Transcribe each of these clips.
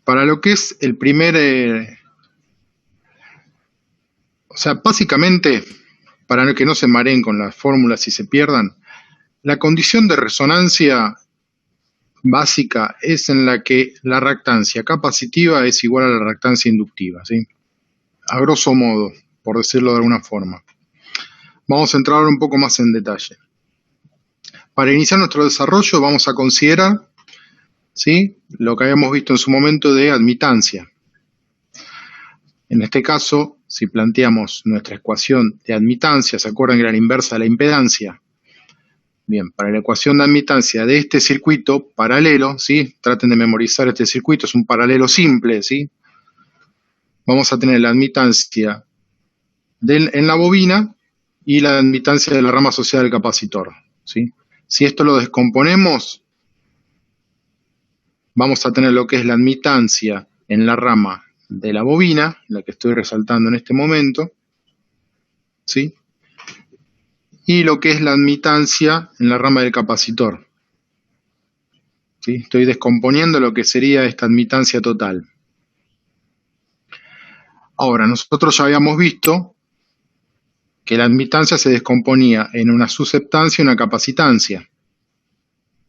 para lo que es el primer... o sea, básicamente, para que no se mareen con las fórmulas y se pierdan, la condición de resonancia básica es en la que la reactancia capacitiva es igual a la reactancia inductiva, ¿sí? A grosso modo, por decirlo de alguna forma. Vamos a entrar ahora un poco más en detalle. Para iniciar nuestro desarrollo vamos a considerar, ¿sí?, lo que habíamos visto en su momento de admitancia. En este caso, si planteamos nuestra ecuación de admitancia, ¿se acuerdan que era la inversa de la impedancia? Bien, para la ecuación de admitancia de este circuito paralelo, ¿sí?, traten de memorizar este circuito, es un paralelo simple, ¿sí? Vamos a tener la admitancia en la bobina y la admitancia de la rama asociada del capacitor, ¿sí? Si esto lo descomponemos, vamos a tener lo que es la admitancia en la rama de la bobina, la que estoy resaltando en este momento, ¿sí?, y lo que es la admitancia en la rama del capacitor, ¿sí? Estoy descomponiendo lo que sería esta admitancia total. Ahora, nosotros ya habíamos visto que la admitancia se descomponía en una susceptancia y una capacitancia.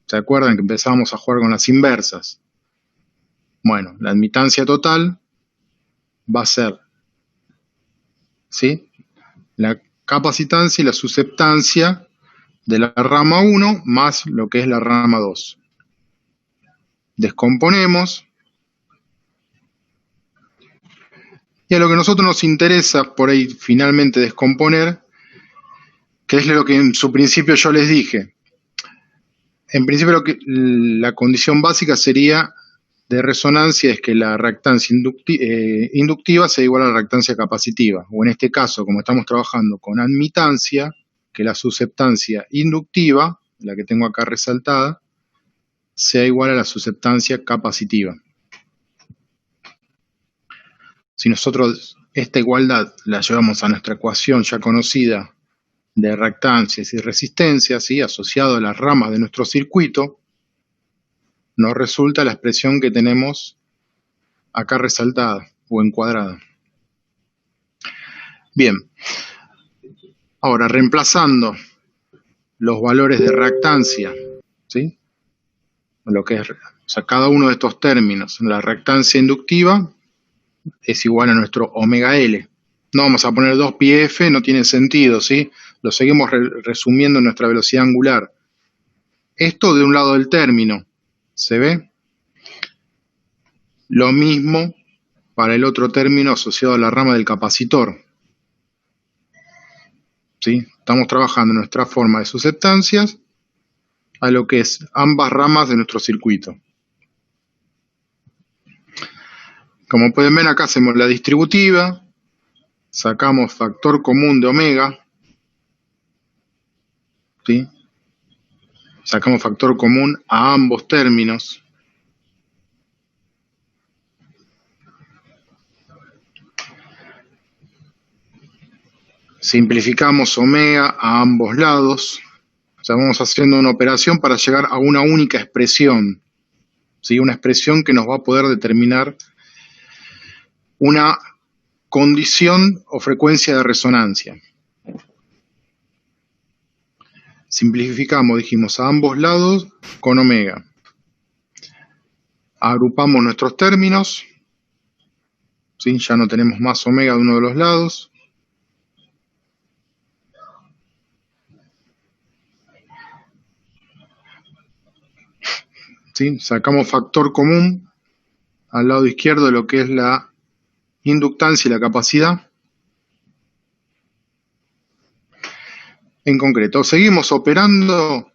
¿Se acuerdan que empezábamos a jugar con las inversas? Bueno, la admitancia total va a ser, ¿sí?, la capacitancia y la susceptancia de la rama 1 más lo que es la rama 2. Descomponemos. Y a lo que a nosotros nos interesa por ahí finalmente descomponer, que es lo que en su principio yo les dije. En principio la condición básica sería de resonancia es que la reactancia inductiva sea igual a la reactancia capacitiva, o en este caso, como estamos trabajando con admitancia, que la susceptancia inductiva, la que tengo acá resaltada, sea igual a la susceptancia capacitiva. Si nosotros esta igualdad la llevamos a nuestra ecuación ya conocida de reactancias y resistencias, ¿sí?, asociado a las ramas de nuestro circuito, nos resulta la expresión que tenemos acá resaltada o encuadrada. Bien, ahora reemplazando los valores de reactancia, ¿sí?, lo que es, o sea, cada uno de estos términos, la reactancia inductiva es igual a nuestro omega L. No vamos a poner 2πf, no tiene sentido, ¿sí? Lo seguimos resumiendo en nuestra velocidad angular. Esto de un lado del término, ¿se ve? Lo mismo para el otro término asociado a la rama del capacitor, ¿sí? Estamos trabajando en nuestra forma de susceptancias a lo que es ambas ramas de nuestro circuito. Como pueden ver, acá hacemos la distributiva, sacamos factor común de omega, ¿sí? Sacamos factor común a ambos términos. Simplificamos omega a ambos lados. O sea, vamos haciendo una operación para llegar a una única expresión, ¿sí?, una expresión que nos va a poder determinar una condición o frecuencia de resonancia. Simplificamos, dijimos, a ambos lados con omega. Agrupamos nuestros términos, ¿sí?, ya no tenemos más omega de uno de los lados. ¿Sí? Sacamos factor común al lado izquierdo de lo que es la inductancia y la capacidad. En concreto, seguimos operando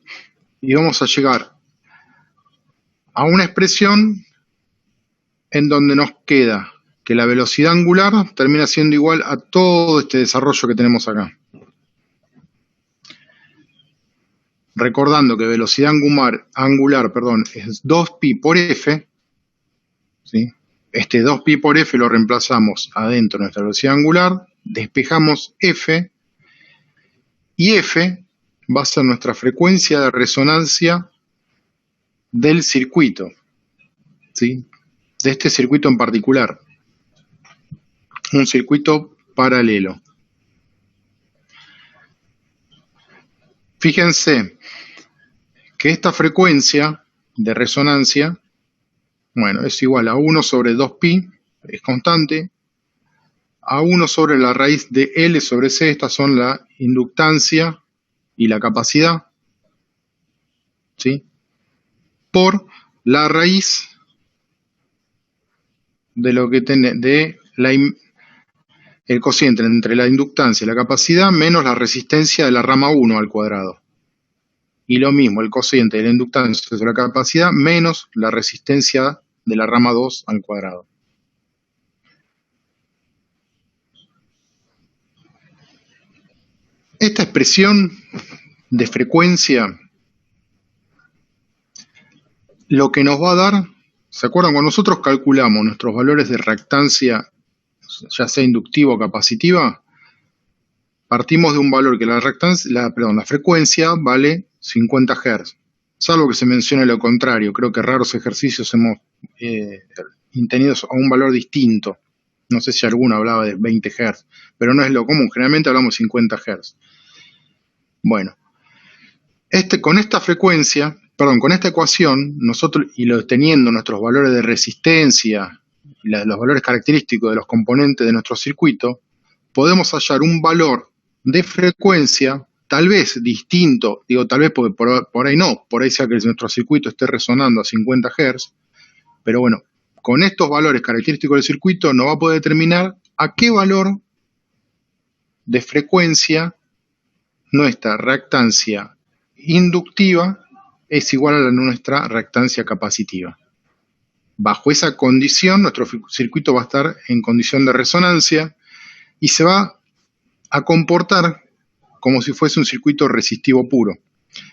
y vamos a llegar a una expresión en donde nos queda que la velocidad angular termina siendo igual a todo este desarrollo que tenemos acá. Recordando que velocidad angular es 2pi por f, ¿sí? Este 2pi por f lo reemplazamos adentro de nuestra velocidad angular, despejamos f, y f va a ser nuestra frecuencia de resonancia del circuito, ¿sí? de este circuito en particular, un circuito paralelo. Fíjense que esta frecuencia de resonancia, bueno, es igual a 1 sobre 2pi, es constante, a 1 sobre la raíz de L sobre C, estas son la inductancia y la capacidad, ¿sí? Por la raíz de lo que tiene el cociente entre la inductancia y la capacidad menos la resistencia de la rama 1 al cuadrado. Y lo mismo, el cociente de la inductancia sobre la capacidad menos la resistencia de la rama 2 al cuadrado. Esta expresión de frecuencia lo que nos va a dar, ¿se acuerdan? Cuando nosotros calculamos nuestros valores de reactancia, ya sea inductiva o capacitiva, partimos de un valor que la frecuencia vale 50 Hz, salvo que se mencione lo contrario. Creo que raros ejercicios hemos tenido a un valor distinto. No sé si alguno hablaba de 20 Hz, pero no es lo común, generalmente hablamos 50 Hz. Bueno, con esta frecuencia, con esta ecuación, nosotros, teniendo nuestros valores de resistencia, los valores característicos de los componentes de nuestro circuito, podemos hallar un valor de frecuencia, tal vez distinto, digo tal vez porque por ahí no, por ahí sea que nuestro circuito esté resonando a 50 Hz, pero bueno, con estos valores característicos del circuito nos va a poder determinar a qué valor de frecuencia nuestra reactancia inductiva es igual a la nuestra reactancia capacitiva. Bajo esa condición, nuestro circuito va a estar en condición de resonancia y se va a comportar como si fuese un circuito resistivo puro,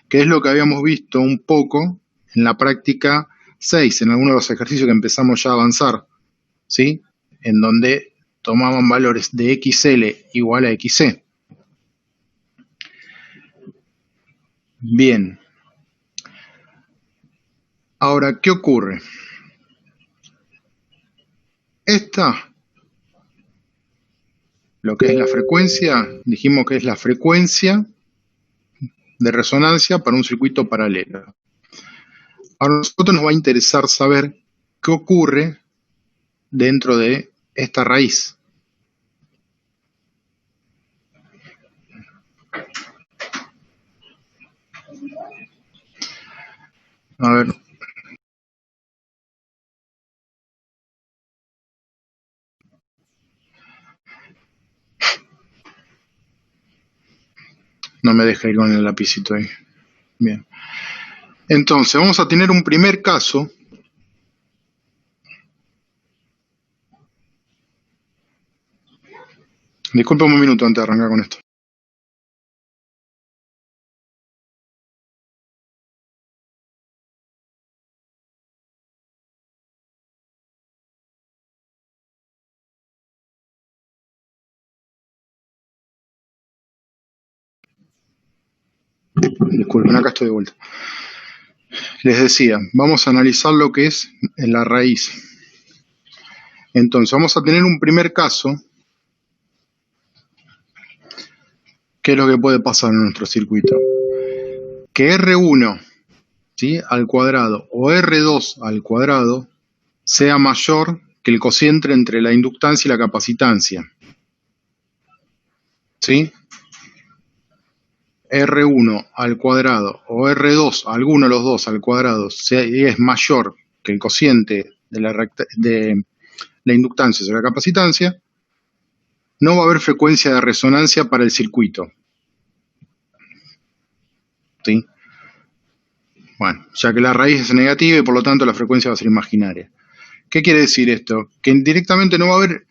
que es lo que habíamos visto un poco en la práctica 6, en algunos de los ejercicios que empezamos ya a avanzar, ¿sí? En donde tomaban valores de XL igual a XC. Bien. Ahora, ¿qué ocurre? Lo que es la frecuencia, dijimos que es la frecuencia de resonancia para un circuito paralelo. Ahora a nosotros nos va a interesar saber qué ocurre dentro de esta raíz. A ver. No me deja ir con el lapicito ahí. Bien. Entonces, vamos a tener un primer caso. Disculpe un minuto antes de arrancar con esto. Disculpen, acá estoy de vuelta. Les decía, vamos a analizar lo que es la raíz. Entonces, vamos a tener un primer caso. ¿Qué es lo que puede pasar en nuestro circuito? Que R1, ¿sí?, al cuadrado o R2 al cuadrado sea mayor que el cociente entre la inductancia y la capacitancia. ¿Sí? R1 al cuadrado o R2, alguno de los dos al cuadrado, es mayor que el cociente de la inductancia sobre la capacitancia, no va a haber frecuencia de resonancia para el circuito. ¿Sí? Bueno, ya que la raíz es negativa y por lo tanto la frecuencia va a ser imaginaria. ¿Qué quiere decir esto? Que directamente no va a haber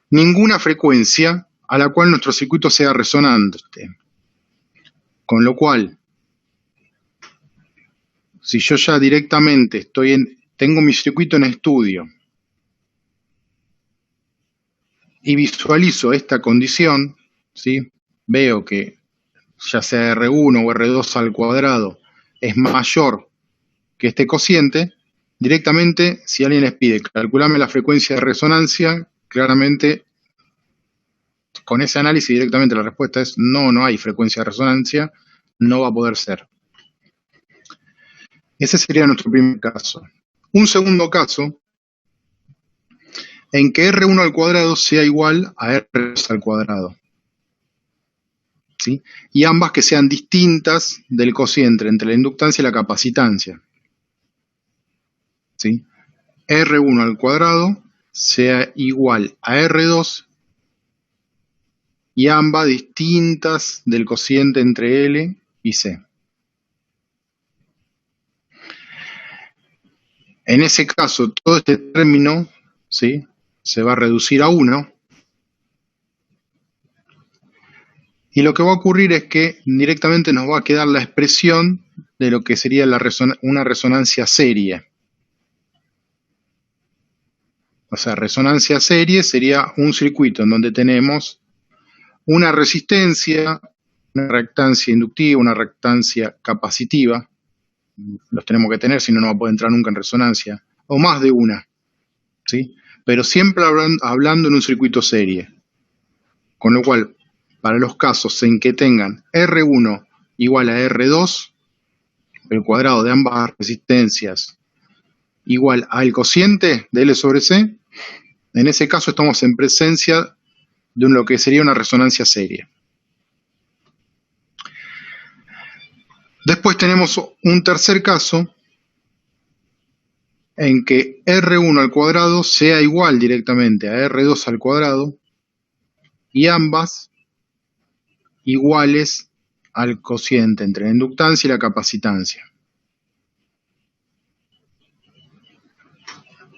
ninguna frecuencia a la cual nuestro circuito sea resonante. Con lo cual, si yo ya directamente tengo mi circuito en estudio y visualizo esta condición, ¿sí?, veo que ya sea R1 o R2 al cuadrado es mayor que este cociente, directamente, si alguien les pide calcularme la frecuencia de resonancia, claramente con ese análisis directamente la respuesta es no, no hay frecuencia de resonancia, no va a poder ser. Ese sería nuestro primer caso. Un segundo caso, en que R1 al cuadrado sea igual a R2 al cuadrado. ¿Sí? Y ambas que sean distintas del cociente entre la inductancia y la capacitancia. ¿Sí? R1 al cuadrado sea igual a R2 y ambas distintas del cociente entre L y C. En ese caso, todo este término, ¿sí?, se va a reducir a 1. Y lo que va a ocurrir es que directamente nos va a quedar la expresión de lo que sería una resonancia serie. O sea, resonancia serie sería un circuito en donde tenemos una resistencia, una reactancia inductiva, una reactancia capacitiva. Los tenemos que tener, si no, no va a poder entrar nunca en resonancia. O más de una, ¿sí? Pero siempre hablando en un circuito serie. Con lo cual, para los casos en que tengan R1 igual a R2, el cuadrado de ambas resistencias igual al cociente de L sobre C, en ese caso estamos en presencia de lo que sería una resonancia serie. Después tenemos un tercer caso en que R1 al cuadrado sea igual directamente a R2 al cuadrado y ambas iguales al cociente entre la inductancia y la capacitancia.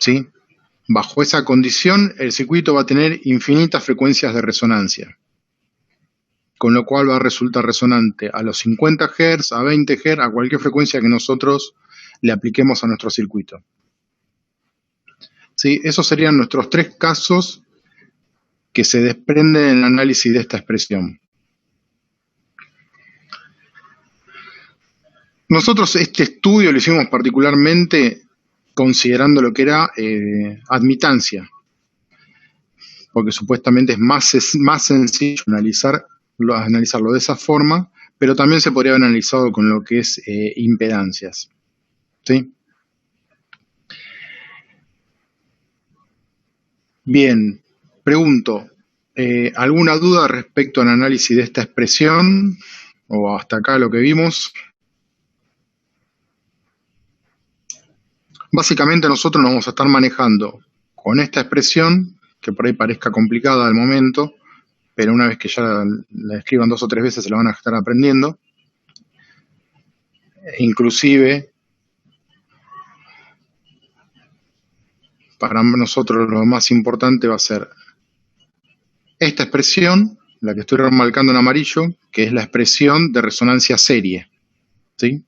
¿Sí? Bajo esa condición, el circuito va a tener infinitas frecuencias de resonancia, con lo cual va a resultar resonante a los 50 Hz, a 20 Hz, a cualquier frecuencia que nosotros le apliquemos a nuestro circuito. ¿Sí? Esos serían nuestros tres casos que se desprenden en el análisis de esta expresión. Nosotros este estudio lo hicimos particularmente considerando lo que era admitancia, porque supuestamente es más sencillo analizarlo de esa forma, pero también se podría haber analizado con lo que es impedancias. ¿Sí? Bien, pregunto, ¿alguna duda respecto al análisis de esta expresión? ¿O hasta acá lo que vimos? Básicamente nosotros nos vamos a estar manejando con esta expresión, que por ahí parezca complicada al momento, pero una vez que ya la escriban 2 o 3 veces se la van a estar aprendiendo. Inclusive, para nosotros lo más importante va a ser esta expresión, la que estoy remarcando en amarillo, que es la expresión de resonancia serie, ¿sí?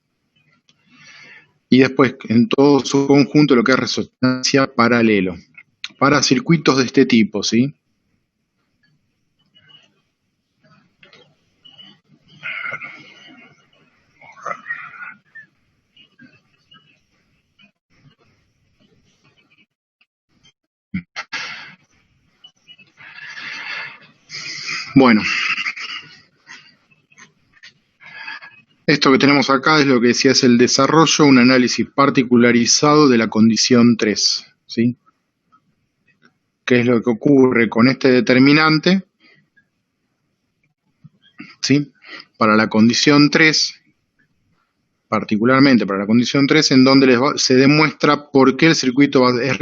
Y después, en todo su conjunto, lo que es resonancia paralelo, para circuitos de este tipo, ¿sí? Bueno, esto que tenemos acá es lo que decía, es el desarrollo, un análisis particularizado de la condición 3, ¿sí? ¿Qué es lo que ocurre con este determinante? ¿Sí? Para la condición 3, particularmente para la condición 3, en donde se demuestra por qué el circuito es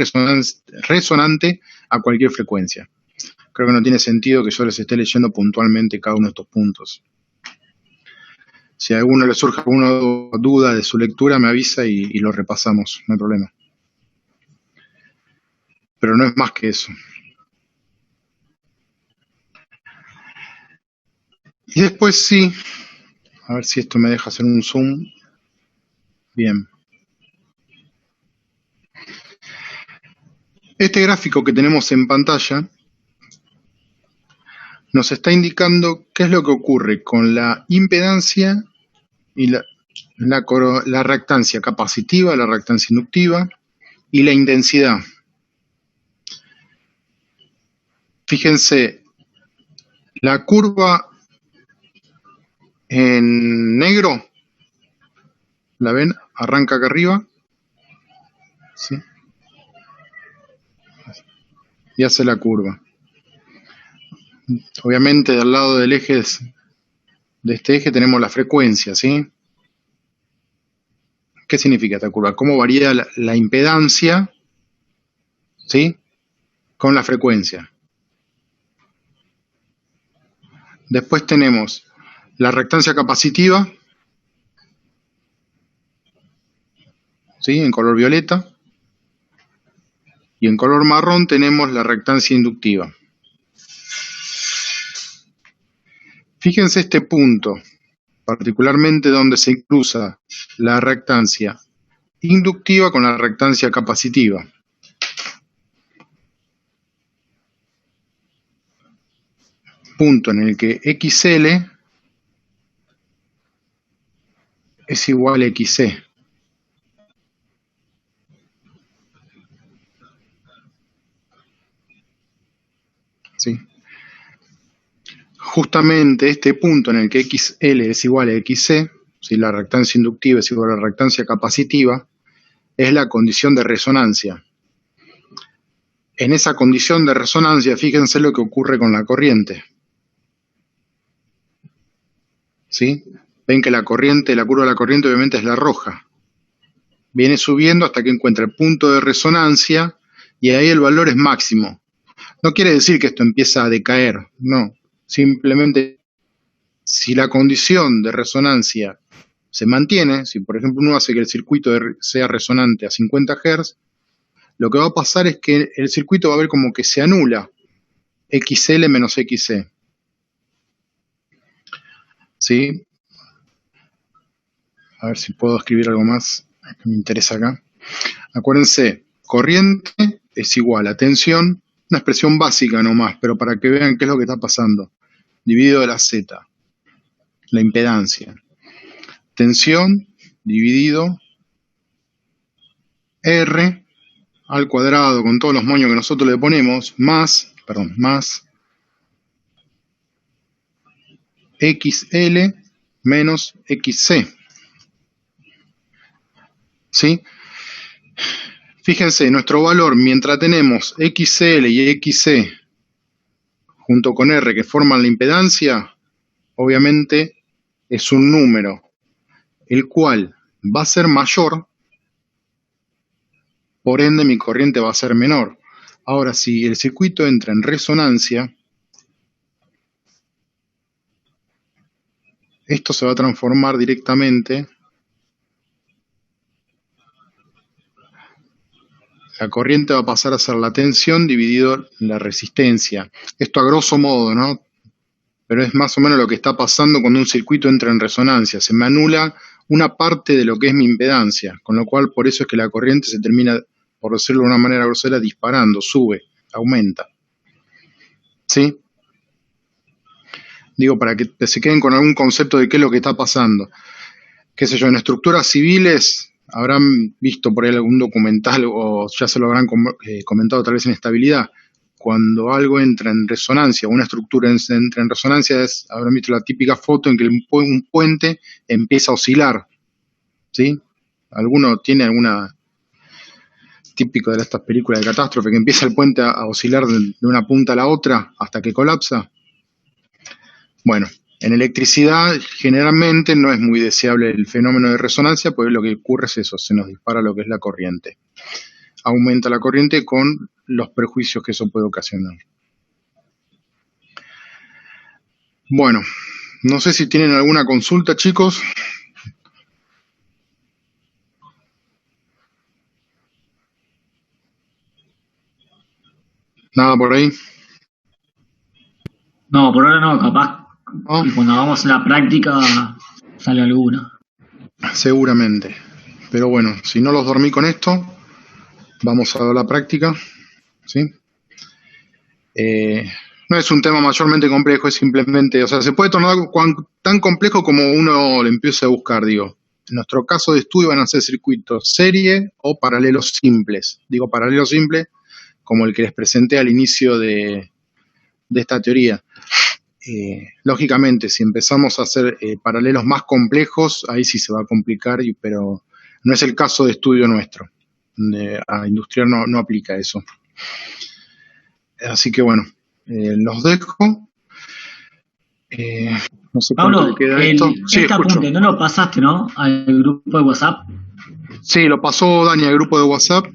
resonante a cualquier frecuencia. Creo que no tiene sentido que yo les esté leyendo puntualmente cada uno de estos puntos. Si a alguno le surge alguna duda de su lectura, me avisa y lo repasamos, no hay problema. Pero no es más que eso. Y después sí, a ver si esto me deja hacer un zoom. Bien. Este gráfico que tenemos en pantalla nos está indicando qué es lo que ocurre con la impedancia y la reactancia capacitiva, la reactancia inductiva, y la intensidad. Fíjense, la curva en negro, ¿la ven? Arranca acá arriba, ¿sí? Y hace la curva. Obviamente del lado del eje, de este eje, tenemos la frecuencia, ¿sí? ¿Qué significa esta curva? ¿Cómo varía la impedancia, ¿sí?, con la frecuencia? Después tenemos la reactancia capacitiva, ¿sí?, en color violeta. Y en color marrón tenemos la reactancia inductiva. Fíjense este punto, particularmente donde se cruza la reactancia inductiva con la reactancia capacitiva. Punto en el que XL es igual a XC. ¿Sí? Justamente este punto en el que XL es igual a XC, si la reactancia inductiva es igual a la reactancia capacitiva, es la condición de resonancia. En esa condición de resonancia, fíjense lo que ocurre con la corriente. ¿Sí? Ven que la corriente, la curva de la corriente obviamente es la roja. Viene subiendo hasta que encuentra el punto de resonancia y ahí el valor es máximo. No quiere decir que esto empieza a decaer, no. Simplemente, si la condición de resonancia se mantiene, si por ejemplo uno hace que el circuito sea resonante a 50 Hz, lo que va a pasar es que el circuito va a ver como que se anula XL menos XC. ¿Sí? A ver si puedo escribir algo más que me interesa acá. Acuérdense, corriente es igual a tensión, una expresión básica nomás, pero para que vean qué es lo que está pasando. Dividido de la Z, la impedancia. Tensión dividido R al cuadrado con todos los moños que nosotros le ponemos, más XL menos XC. ¿Sí? Fíjense, nuestro valor, mientras tenemos XL y XC junto con R que forman la impedancia, obviamente es un número, el cual va a ser mayor, por ende mi corriente va a ser menor. Ahora, si el circuito entra en resonancia, esto se va a transformar directamente. La corriente va a pasar a ser la tensión dividido la resistencia. Esto a grosso modo, ¿no? Pero es más o menos lo que está pasando cuando un circuito entra en resonancia. Se me anula una parte de lo que es mi impedancia, con lo cual por eso es que la corriente se termina, por decirlo de una manera grosera, disparando, sube, aumenta. ¿Sí? Digo, para que se queden con algún concepto de qué es lo que está pasando. Qué sé yo, en estructuras civiles habrán visto por ahí algún documental o ya se lo habrán comentado tal vez en estabilidad. Cuando algo entra en resonancia, una estructura entra en resonancia, habrán visto la típica foto en que un puente empieza a oscilar. ¿Sí? ¿Alguno tiene alguna típico de estas películas de catástrofe que empieza el puente a oscilar de una punta a la otra hasta que colapsa? Bueno, en electricidad generalmente no es muy deseable el fenómeno de resonancia, pues lo que ocurre es eso, se nos dispara lo que es la corriente. Aumenta la corriente con los perjuicios que eso puede ocasionar. Bueno, no sé si tienen alguna consulta, chicos. ¿Nada por ahí? No, por ahora no, capaz. ¿No? Cuando hagamos la práctica sale alguna. Seguramente. Pero bueno, si no los dormí con esto, vamos a la práctica. ¿Sí? No es un tema mayormente complejo, es simplemente, o sea, se puede tornar tan complejo como uno le empiece a buscar, digo. En nuestro caso de estudio van a ser circuitos serie o paralelos simples. Digo paralelos simples como el que les presenté al inicio de esta teoría. Lógicamente, si empezamos a hacer paralelos más complejos, ahí sí se va a complicar, pero no es el caso de estudio nuestro. A industrial no aplica eso. Así que bueno, los dejo. No sé Pablo, queda esto. Sí, este apunte no lo pasaste, ¿no? Al grupo de WhatsApp. Sí, lo pasó Dani al grupo de WhatsApp.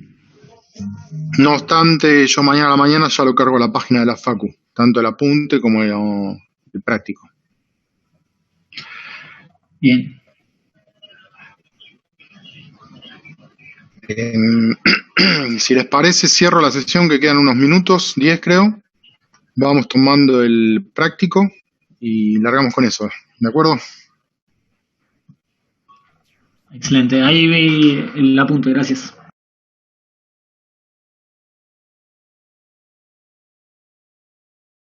No obstante, yo mañana a la mañana ya lo cargo a la página de la Facu, tanto el apunte como el práctico. Bien. Si les parece, cierro la sesión, que quedan unos minutos, 10 creo. Vamos tomando el práctico y largamos con eso, ¿de acuerdo? Excelente, ahí vi el apunte, gracias.